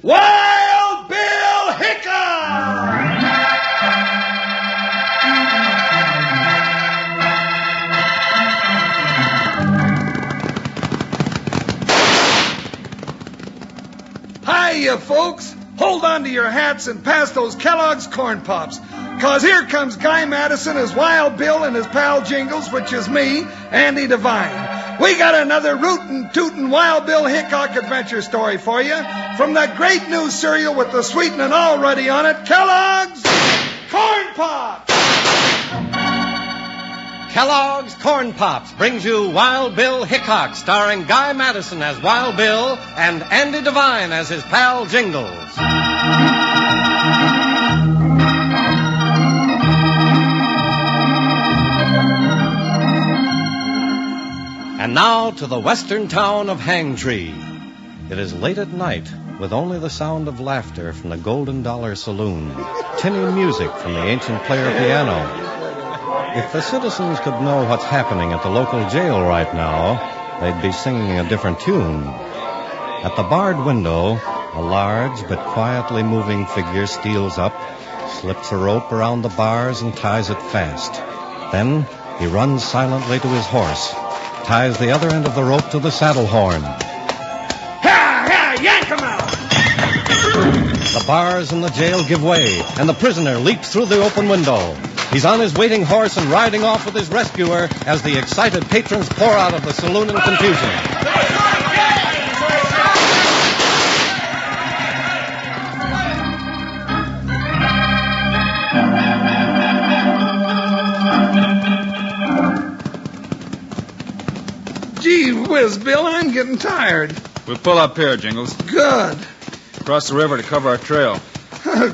Wild Bill Hickok! Hiya, folks. Hold on to your hats and pass those Kellogg's Corn Pops. 'Cause here comes Guy Madison as Wild Bill and his pal Jingles, which is me, Andy Devine. We got another rootin' tootin' Wild Bill Hickok adventure story for you from that great new cereal with the sweetening already on it, Kellogg's Corn Pops! Kellogg's Corn Pops brings you Wild Bill Hickok, starring Guy Madison as Wild Bill and Andy Devine as his pal Jingles. And now to the western town of Hangtree. It is late at night, with only the sound of laughter from the Golden Dollar Saloon, tinny music from the ancient player piano. If the citizens could know what's happening at the local jail right now, they'd be singing a different tune. At the barred window, a large but quietly moving figure steals up, slips a rope around the bars and ties it fast. Then he runs silently to his horse, ties the other end of the rope to the saddle horn. Ha! Yank him out! The bars in the jail give way, and the prisoner leaps through the open window. He's on his waiting horse and riding off with his rescuer as the excited patrons pour out of the saloon in confusion. Gee whiz, Bill, I'm getting tired. We'll pull up here, Jingles. Good. Cross the river to cover our trail.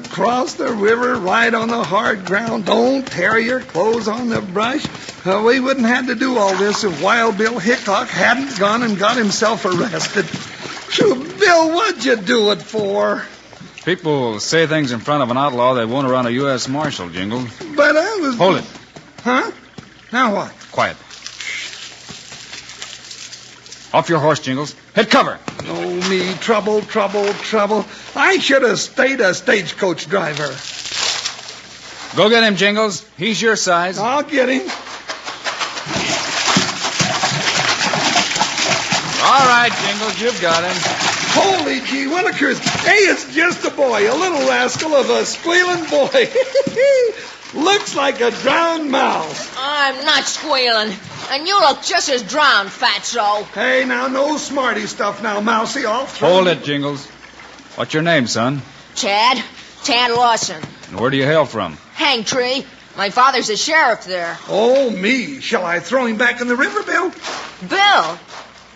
Cross the river, ride on the hard ground, don't tear your clothes on the brush. We wouldn't have to do all this if Wild Bill Hickok hadn't gone and got himself arrested. Phew, Bill, what'd you do it for? People say things in front of an outlaw they won't around a U.S. Marshal, Jingles. But I was... Hold it. Huh? Now what? Quiet. Off your horse, Jingles. Hit cover. Oh, me, trouble. I should have stayed a stagecoach driver. Go get him, Jingles. He's your size. I'll get him. All right, Jingles, you've got him. Holy gee willikers. Hey, it's just a boy, a little rascal of a squealing boy. Looks like a drowned mouse. I'm not squealing. And you look just as drowned, fatso. Hey, now, no smarty stuff now, Mousy. I'll throw Hold it, Jingles. What's your name, son? Tad Lawson. And where do you hail from? Hangtree. My father's a sheriff there. Oh, me. Shall I throw him back in the river, Bill? Bill?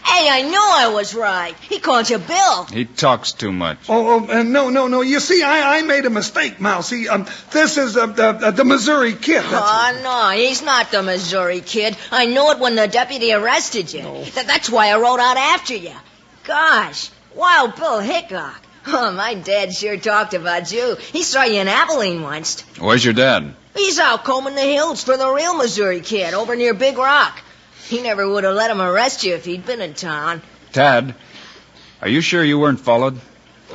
Hey, I knew I was right. He called you Bill. He talks too much. No. You see, I made a mistake, Mousy. This is the Missouri Kid. No, he's not the Missouri Kid. I knew it when the deputy arrested you. No. That's why I rode out after you. Gosh, Wild Bill Hickok. Oh, my dad sure talked about you. He saw you in Abilene once. Where's your dad? He's out combing the hills for the real Missouri Kid over near Big Rock. He never would have let him arrest you if he'd been in town. Tad, are you sure you weren't followed?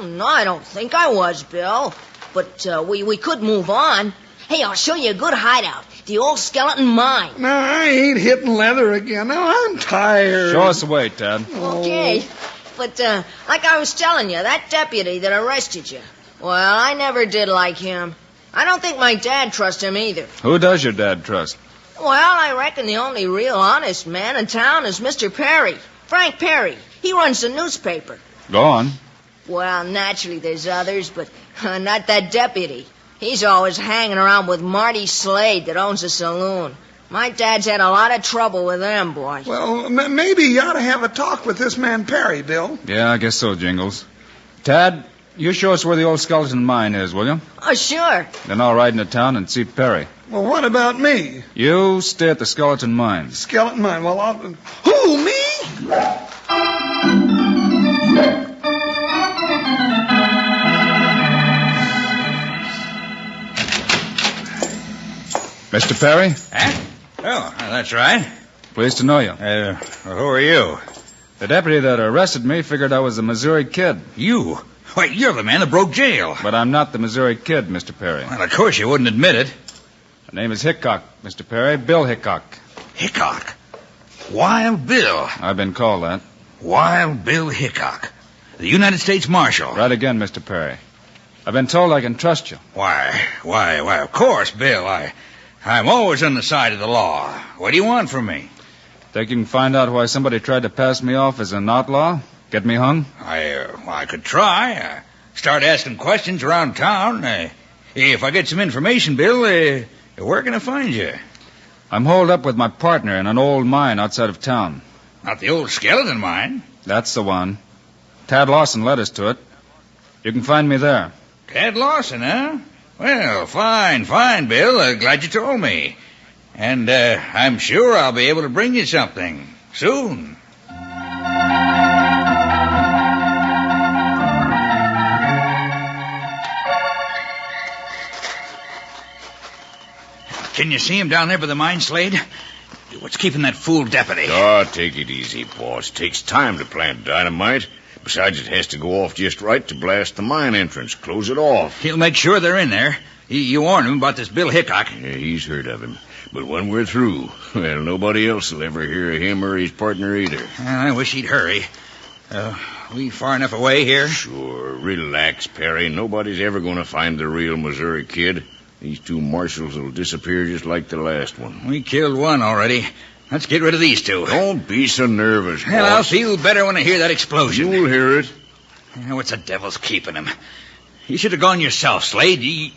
No, I don't think I was, Bill. But we could move on. Hey, I'll show you a good hideout. The old skeleton mine. No, I ain't hitting leather again. No, I'm tired. Show us the way, Tad. Okay. But like I was telling you, that deputy that arrested you, well, I never did like him. I don't think my dad trusts him either. Who does your dad trust? Well, I reckon the only real honest man in town is Mr. Perry. Frank Perry. He runs the newspaper. Go on. Well, naturally there's others, but not that deputy. He's always hanging around with Marty Slade that owns a saloon. My dad's had a lot of trouble with them, boy. Well, maybe you ought to have a talk with this man Perry, Bill. Yeah, I guess so, Jingles. Tad, you show us where the old skeleton mine is, will you? Oh, sure. Then I'll ride into town and see Perry. Well, what about me? You stay at the skeleton mine. Skeleton mine. Well, I'll... Who, me? Mr. Perry? Huh? Oh, that's right. Pleased to know you. Who are you? The deputy that arrested me figured I was a Missouri Kid. You? Why, you're the man that broke jail. But I'm not the Missouri Kid, Mr. Perry. Well, of course you wouldn't admit it. My name is Hickok, Mr. Perry. Bill Hickok. Hickok. Wild Bill. I've been called that. Wild Bill Hickok. The United States Marshal. Right again, Mr. Perry. I've been told I can trust you. Why, of course, Bill. I'm always on the side of the law. What do you want from me? Think you can find out why somebody tried to pass me off as an outlaw? Get me hung? I could try. Start asking questions around town. If I get some information, Bill, where can I find you? I'm holed up with my partner in an old mine outside of town. Not the old skeleton mine. That's the one. Tad Lawson led us to it. You can find me there. Tad Lawson, huh? Well, fine, Bill. Glad you told me. And I'm sure I'll be able to bring you something soon. Can you see him down there by the mine, Slade? What's keeping that fool deputy? Oh, take it easy, boss. Takes time to plant dynamite. Besides, it has to go off just right to blast the mine entrance. Close it off. He'll make sure they're in there. You warned him about this Bill Hickok. Yeah, he's heard of him. But when we're through, well, nobody else will ever hear of him or his partner either. I wish he'd hurry. We far enough away here? Sure. Relax, Perry. Nobody's ever going to find the real Missouri Kid. These two marshals will disappear just like the last one. We killed one already. Let's get rid of these two. Don't be so nervous, Well, boss. I'll feel better when I hear that explosion. You'll hear it. What's the devil's keeping him? You should have gone yourself, Slade.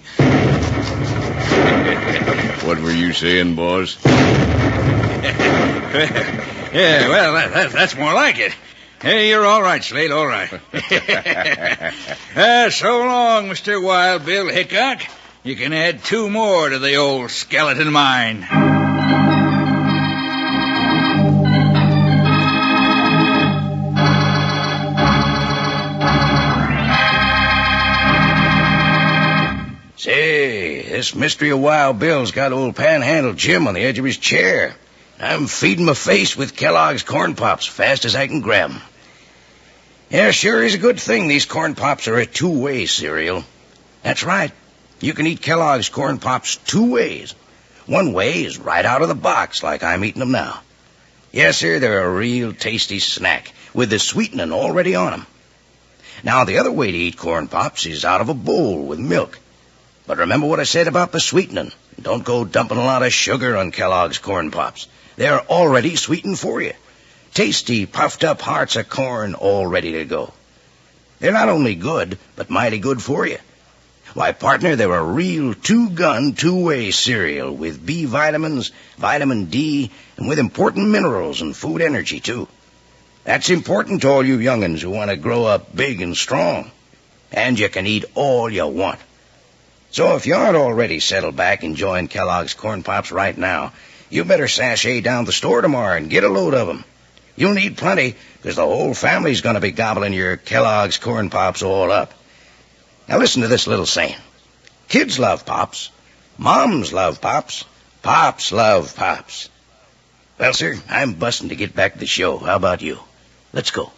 What were you saying, boss? Yeah, well, that's more like it. Hey, you're all right, Slade, all right. So long, Mr. Wild Bill Hickok. You can add 2 more to the old skeleton mine. Say, this mystery of Wild Bill's got old Panhandle Jim on the edge of his chair. I'm feeding my face with Kellogg's Corn Pops fast as I can grab 'em. Yeah, sure is a good thing these Corn Pops are a 2-way cereal. That's right. You can eat Kellogg's Corn Pops 2 ways. One way is right out of the box, like I'm eating them now. Yes, sir, they're a real tasty snack, with the sweetening already on 'em. Now, the other way to eat Corn Pops is out of a bowl with milk. But remember what I said about the sweetening. Don't go dumping a lot of sugar on Kellogg's Corn Pops. They're already sweetened for you. Tasty, puffed-up hearts of corn all ready to go. They're not only good, but mighty good for you. Why, partner, they're a real 2-gun, 2-way cereal with B vitamins, vitamin D, and with important minerals and food energy, too. That's important to all you young'uns who want to grow up big and strong. And you can eat all you want. So if you aren't already settled back enjoying Kellogg's Corn Pops right now, you better sashay down the store tomorrow and get a load of them. You'll need plenty, because the whole family's going to be gobbling your Kellogg's Corn Pops all up. Now listen to this little saying. Kids love Pops. Moms love Pops. Pops love Pops. Well, sir, I'm busting to get back to the show. How about you? Let's go.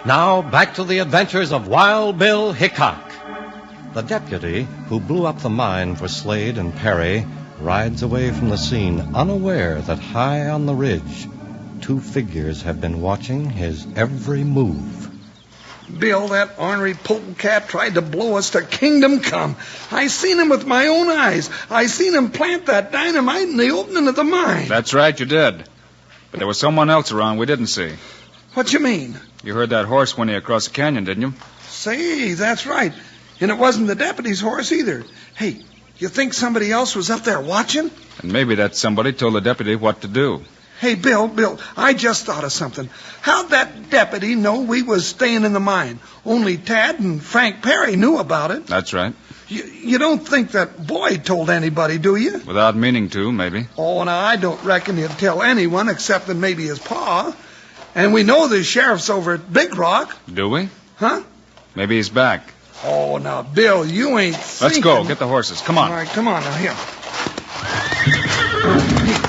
Now, back to the adventures of Wild Bill Hickok. The deputy who blew up the mine for Slade and Perry rides away from the scene unaware that high on the ridge, 2 figures have been watching his every move. Bill, that ornery polecat tried to blow us to kingdom come. I seen him with my own eyes. I seen him plant that dynamite in the opening of the mine. That's right, you did. But there was someone else around we didn't see. What you mean? You heard that horse whinny across the canyon, didn't you? Say, that's right. And it wasn't the deputy's horse either. Hey, you think somebody else was up there watching? And maybe that somebody told the deputy what to do. Hey, Bill, I just thought of something. How'd that deputy know we was staying in the mine? Only Tad and Frank Perry knew about it. That's right. You don't think that Boyd told anybody, do you? Without meaning to, maybe. Oh, now, I don't reckon he'd tell anyone except maybe his pa. And we know the sheriff's over at Big Rock. Do we? Huh? Maybe he's back. Oh, now, Bill, you ain't Let's thinking... go. Get the horses. Come on. All right, come on now, here.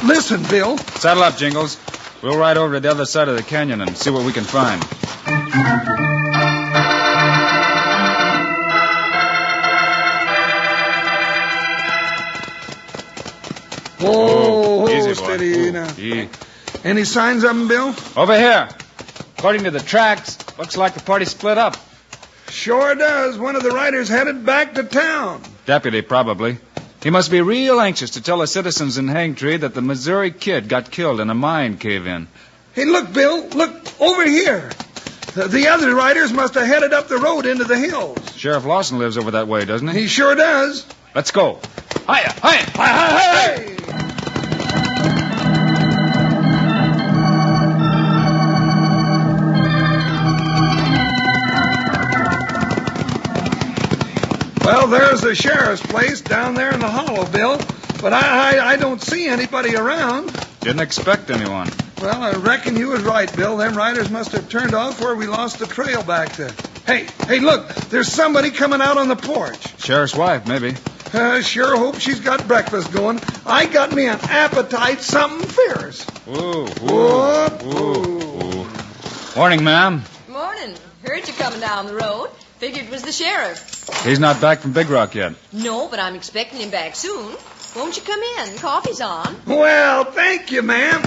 Listen, Bill. Saddle up, Jingles. We'll ride over to the other side of the canyon and see what we can find. Whoa, Easy, boy. steady now. Easy. Any signs of them, Bill? Over here. According to the tracks, looks like the party split up. Sure does. One of the riders headed back to town. Deputy, probably. He must be real anxious to tell the citizens in Hangtree that the Missouri Kid got killed in a mine cave-in. Hey, look, Bill. Look over here. The other riders must have headed up the road into the hills. Sheriff Lawson lives over that way, doesn't he? He sure does. Let's go. Hiya, hiya. Hey! Well, there's the sheriff's place down there in the hollow, Bill. But I don't see anybody around. Didn't expect anyone. Well, I reckon you was right, Bill. Them riders must have turned off where we lost the trail back to. Hey, look. There's somebody coming out on the porch. Sheriff's wife, maybe. Sure hope she's got breakfast going. I got me an appetite, something fierce. Ooh, Whoop, ooh. Morning, ma'am. Morning. Heard you coming down the road. Figured it was the sheriff. He's not back from Big Rock yet. No, but I'm expecting him back soon. Won't you come in? Coffee's on. Well, thank you, ma'am.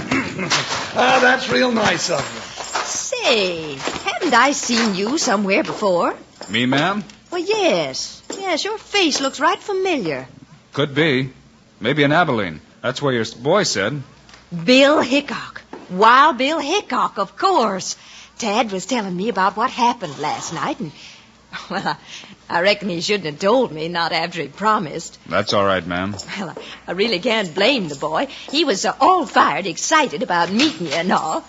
That's real nice of you. Say, haven't I seen you somewhere before? Me, ma'am? Well, yes. Yes, your face looks right familiar. Could be. Maybe in Abilene. That's where your boy said. Bill Hickok. Wild Bill Hickok, of course. Tad was telling me about what happened last night, and, well, I reckon he shouldn't have told me, not after he promised. That's all right, ma'am. Well, I really can't blame the boy. He was all fired, excited about meeting you and all.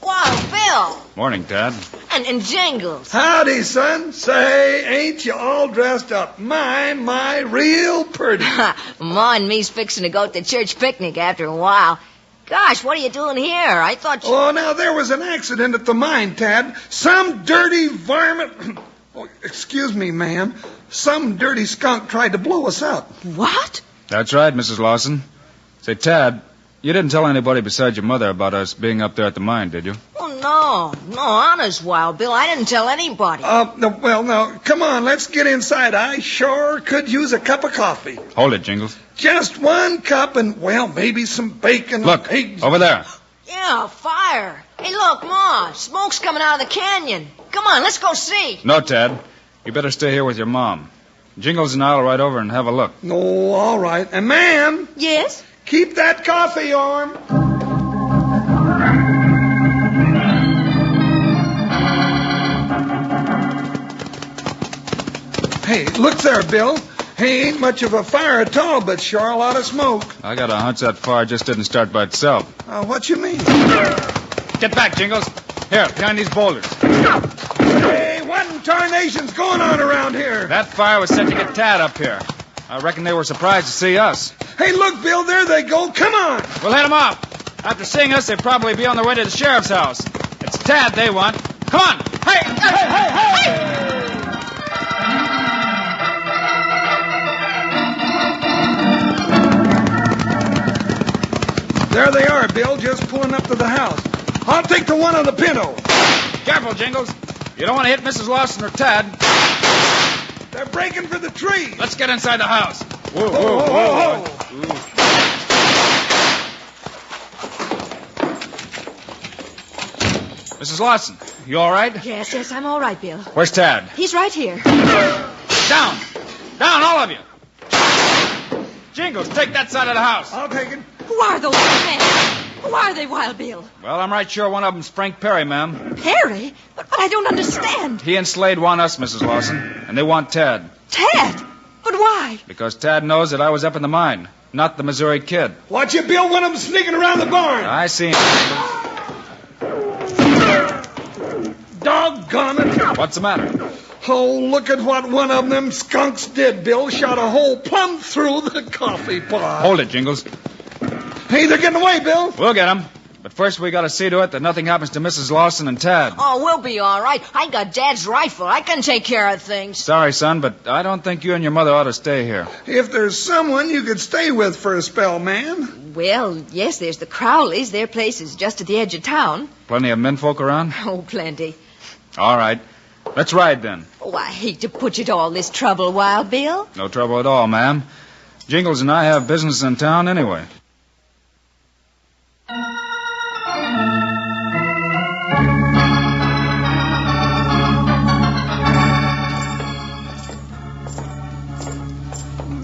Wild Bill! Morning, Tad. And Jingles. Howdy, son. Say, ain't you all dressed up? My, real pretty. Ma and me's fixing to go to the church picnic after a while. Gosh, what are you doing here? I thought you... Oh, now, there was an accident at the mine, Tad. Some dirty varmint... Oh, excuse me, ma'am. Some dirty skunk tried to blow us up. What? That's right, Mrs. Lawson. Say, Tad, you didn't tell anybody besides your mother about us being up there at the mine, did you? Oh, no, honest, Wild Bill. I didn't tell anybody. Now, come on, let's get inside. I sure could use a cup of coffee. Hold it, Jingles. Just one cup and, well, maybe some bacon. Look, eggs. over there. Yeah, fire. Hey, look, Ma, smoke's coming out of the canyon. Come on, let's go see. No, Tad. You better stay here with your mom. Jingles and I'll ride over and have a look. No, all right. And, ma'am, Yes? keep that coffee on. Hey, look there, Bill. Hey, ain't much of a fire at all, but sure a lot of smoke. I got a hunch that fire just didn't start by itself. What you mean? Get back, Jingles. Here, behind these boulders. Hey, what in tarnation's going on around here? That fire was set to get Tad up here. I reckon they were surprised to see us. Hey, look, Bill, there they go. Come on. We'll head them off. After seeing us, they'll probably be on their way to the sheriff's house. It's Tad they want. Come on. Hey! There they are, Bill, just pulling up to the house. I'll take the one on the pinto. Careful, Jingles. You don't want to hit Mrs. Lawson or Tad. They're breaking for the tree. Let's get inside the house. Whoa, whoa. Mrs. Lawson, you all right? Yes, I'm all right, Bill. Where's Tad? He's right here. Down! Down, all of you! Jingles, take that side of the house. I'll take it. Who are those men? Who are they, Wild Bill? Well, I'm right sure one of them's Frank Perry, ma'am. Perry? But I don't understand. He and Slade want us, Mrs. Lawson, and they want Tad. Tad? But why? Because Tad knows that I was up in the mine, not the Missouri Kid. Watch it, Bill. One of them sneaking around the barn. I see him. Doggone it. What's the matter? Oh, look at what one of them skunks did, Bill. Shot a hole plumb through the coffee pot. Hold it, Jingles. Hey, they're getting away, Bill. We'll get him. But first we gotta see to it that nothing happens to Mrs. Lawson and Tad. Oh, we'll be all right. I got Dad's rifle. I can take care of things. Sorry, son, but I don't think you and your mother ought to stay here. If there's someone you could stay with for a spell, man. Well, yes, there's the Crowleys. Their place is just at the edge of town. Plenty of menfolk around? Oh, plenty. All right. Let's ride then. Oh, I hate to put you to all this trouble, Wild Bill. No trouble at all, ma'am. Jingles and I have business in town anyway.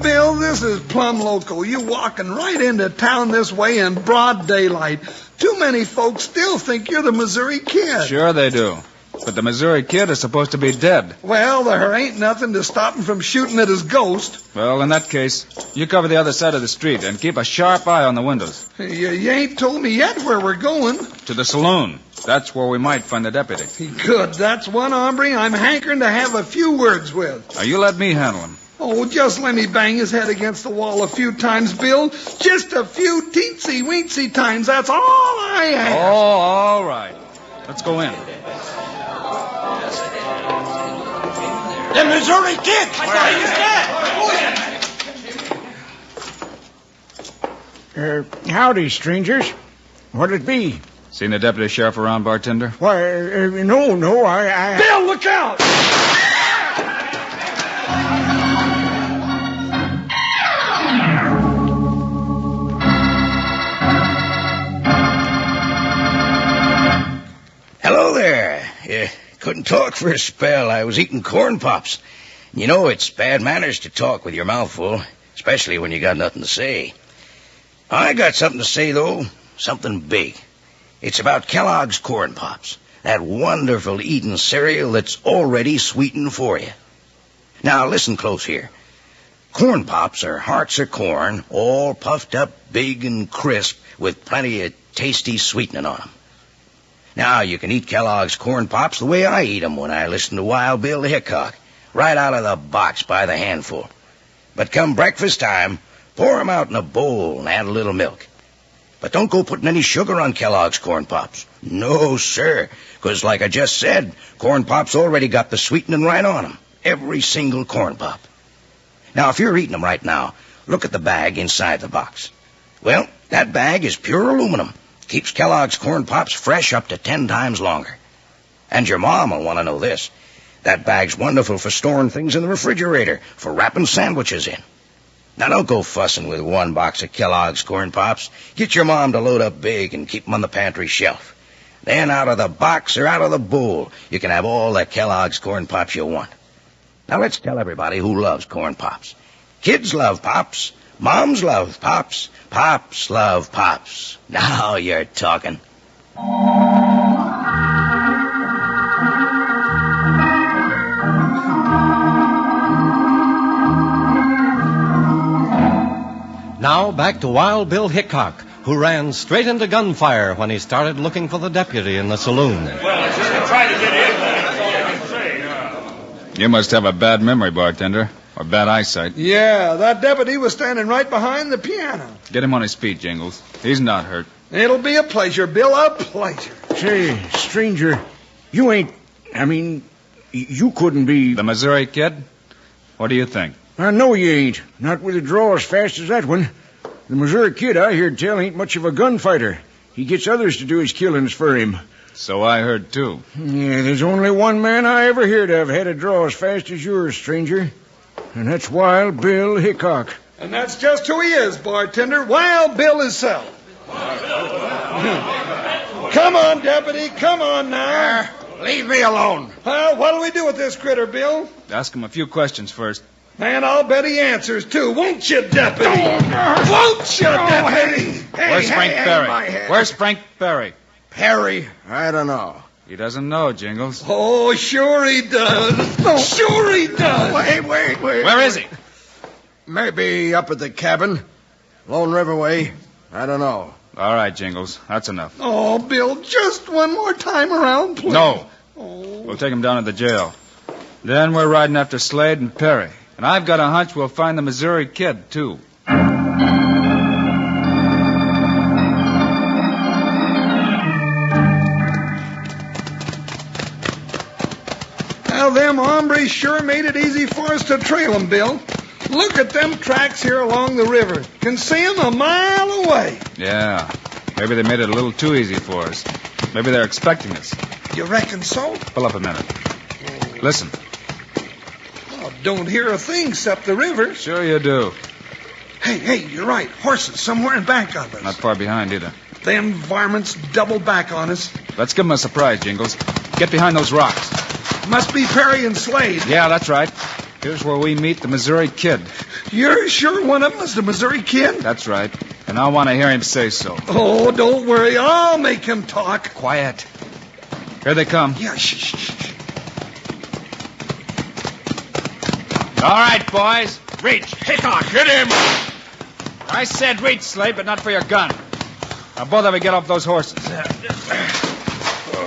Bill, this is plumb local. You walking right into town this way in broad daylight. Too many folks still think you're the Missouri Kid. Sure they do. But the Missouri Kid is supposed to be dead. Well, there ain't nothing to stop him from shooting at his ghost. Well, in that case, you cover the other side of the street and keep a sharp eye on the windows. You ain't told me yet where we're going. To the saloon. That's where we might find the deputy. Good. That's one hombre I'm hankering to have a few words with. Now, you let me handle him. Oh, just let me bang his head against the wall a few times, Bill. Just a few teensy-weensy times. That's all I Oh, have. all right. Let's go in. The Missouri Kid! Howdy, strangers. What'd it be? Seen the deputy sheriff around, bartender? Why, no, I... Bill, look out! Hello there. Couldn't talk for a spell. I was eating corn pops. You know it's bad manners to talk with your mouth full, especially when you got nothing to say. I got something to say, though. Something big. It's about Kellogg's Corn Pops. That wonderful eating cereal that's already sweetened for you. Now, listen close here. Corn Pops are hearts of corn, all puffed up big and crisp with plenty of tasty sweetening on them. Now, you can eat Kellogg's Corn Pops the way I eat them when I listen to Wild Bill Hickok, right out of the box by the handful. But come breakfast time, pour 'em out in a bowl and add a little milk. But don't go putting any sugar on Kellogg's Corn Pops. No, sir, 'cause like I just said, Corn Pops already got the sweetening right on 'em. Every single Corn Pop. Now, if you're eating 'em right now, look at the bag inside the box. Well, that bag is pure aluminum. Keeps Kellogg's Corn Pops fresh up to 10 times longer. And your mom will want to know this. That bag's wonderful for storing things in the refrigerator, for wrapping sandwiches in. Now, don't go fussing with one box of Kellogg's Corn Pops. Get your mom to load up big and keep 'em on the pantry shelf. Then out of the box or out of the bowl, you can have all the Kellogg's Corn Pops you want. Now, let's tell everybody who loves Corn Pops. Kids love Pops. Moms love Pops. Pops love Pops. Now you're talking. Now back to Wild Bill Hickok, who ran straight into gunfire when he started looking for the deputy in the saloon. You must have a bad memory, bartender, or bad eyesight. Yeah, that deputy was standing right behind the piano. Get him on his feet, Jingles. He's not hurt. It'll be a pleasure, Bill, a pleasure. Say, stranger, you ain't... you couldn't be... The Missouri Kid? What do you think? I know you ain't. Not with a draw as fast as that one. The Missouri Kid, I heard tell, ain't much of a gunfighter. He gets others to do his killings for him. So I heard, too. Yeah, there's only one man I ever heard of had a draw as fast as yours, stranger. And that's Wild Bill Hickok. And that's just who he is, bartender. Wild Bill himself. Come on, deputy. Come on now. Leave me alone. What'll we do with this critter, Bill? Ask him a few questions first. Man, I'll bet he answers, too. Won't you, deputy? Won't you, deputy? Where's Frank Berry? Where's Frank Berry? Perry, I don't know. He doesn't know, Jingles. Oh, sure he does. Sure he does. Wait. Where is he? Maybe up at the cabin. Lone River way. I don't know. All right, Jingles. That's enough. Oh, Bill, just one more time around, please. No. Oh. We'll take him down to the jail. Then we're riding after Slade and Perry. And I've got a hunch we'll find the Missouri Kid, too. them hombres sure made it easy for us to trail 'em, Bill. Look at them tracks here along the river. Can see 'em a mile away. Yeah. Maybe they made it a little too easy for us. Maybe they're expecting us. You reckon so? Pull up a minute. Listen. Oh, don't hear a thing except the river. Sure you do. Hey, you're right. Horses somewhere in back of us. Not far behind either. Them varmints double back on us. Let's give them a surprise, Jingles. Get behind those rocks. Must be Perry and Slade. Yeah, that's right. Here's where we meet the Missouri Kid. You're sure one of them is the Missouri Kid? That's right. And I want to hear him say so. Oh, don't worry. I'll make him talk. Quiet. Here they come. Yeah, shh. All right, boys. Reach. Hickok, hit him. I said reach, Slade, but not for your gun. Now, both of you get off those horses.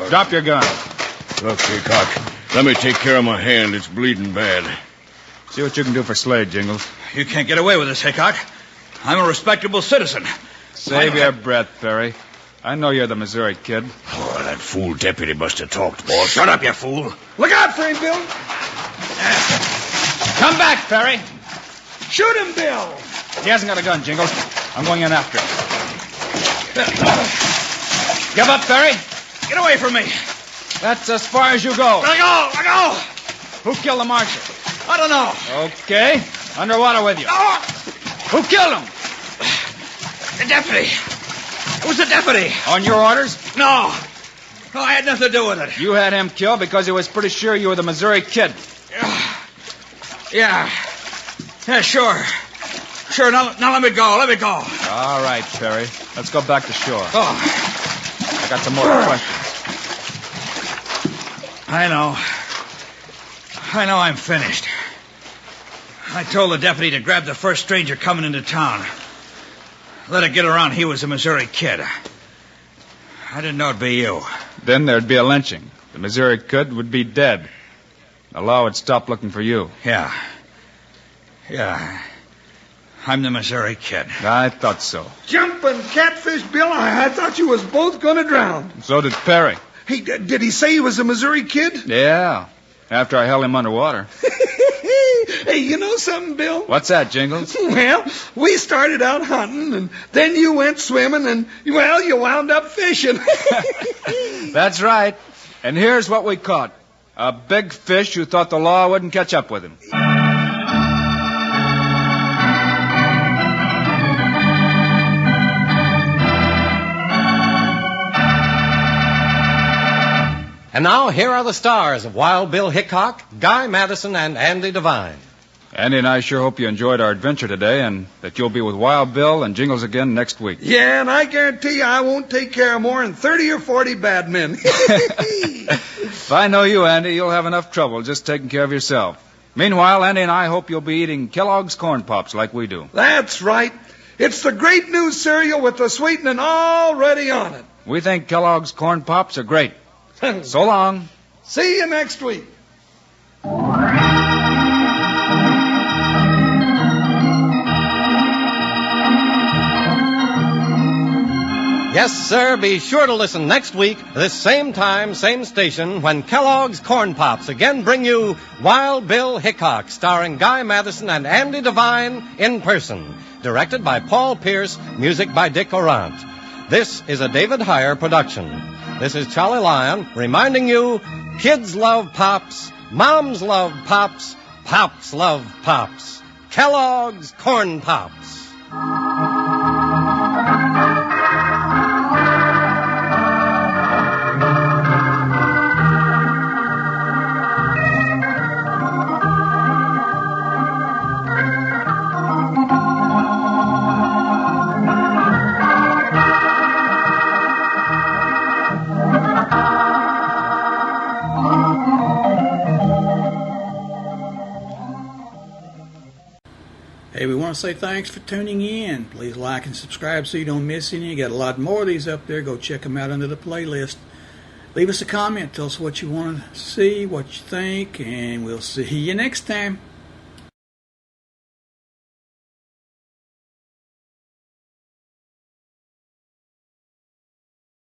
Drop your gun. Look, Hickok, let me take care of my hand. It's bleeding bad. See what you can do for Slade, Jingles. You can't get away with this, Hickok. I'm a respectable citizen. Save your breath, Perry. I know you're the Missouri Kid. Oh, that fool deputy must have talked, boss. Shut up, you fool. Look out for him, Bill. Come back, Perry. Shoot him, Bill. He hasn't got a gun, Jingles. I'm going in after him. Give up, Perry. Get away from me. That's as far as you go. Let go. Who killed the marshal? I don't know. Okay. Underwater with you. Oh, Who killed him? the deputy. Who's the deputy? On your orders? No, I had nothing to do with it. You had him killed because he was pretty sure you were the Missouri Kid. Yeah, sure. Sure, now let me go. All right, Perry. Let's go back to shore. Oh, I got some more questions. I know I'm finished. I told the deputy to grab the first stranger coming into town. Let it get around he was a Missouri Kid. I didn't know it'd be you. Then there'd be a lynching. The Missouri Kid would be dead. The law would stop looking for you. Yeah. I'm the Missouri Kid. I thought so. Jumping catfish, Bill. I thought you was both going to drown. So did Perry. Hey, did he say he was a Missouri Kid? Yeah. After I held him underwater. Hey, you know something, Bill? What's that, Jingles? Well, we started out hunting, and then you went swimming, and, well, you wound up fishing. That's right. And here's what we caught. A big fish who thought the law wouldn't catch up with him. And now, here are the stars of Wild Bill Hickok, Guy Madison, and Andy Devine. Andy and I sure hope you enjoyed our adventure today and that you'll be with Wild Bill and Jingles again next week. Yeah, and I guarantee you I won't take care of more than 30 or 40 bad men. If I know you, Andy, you'll have enough trouble just taking care of yourself. Meanwhile, Andy and I hope you'll be eating Kellogg's Corn Pops like we do. That's right. It's the great new cereal with the sweetening already on it. We think Kellogg's Corn Pops are great. So long. See you next week. Yes, sir, be sure to listen next week, this same time, same station, when Kellogg's Corn Pops again bring you Wild Bill Hickok, starring Guy Madison and Andy Devine in person. Directed by Paul Pierce, music by Dick Orant. This is a David Heyer production. This is Charlie Lyon reminding you, kids love Pops, moms love Pops, Pops love Pops. Kellogg's Corn Pops. Hey, we want to say thanks for tuning in. Please like and subscribe so you don't miss any. You got a lot more of these up there. Go check them out under the playlist. Leave us a comment. Tell us what you want to see, what you think, and we'll see you next time.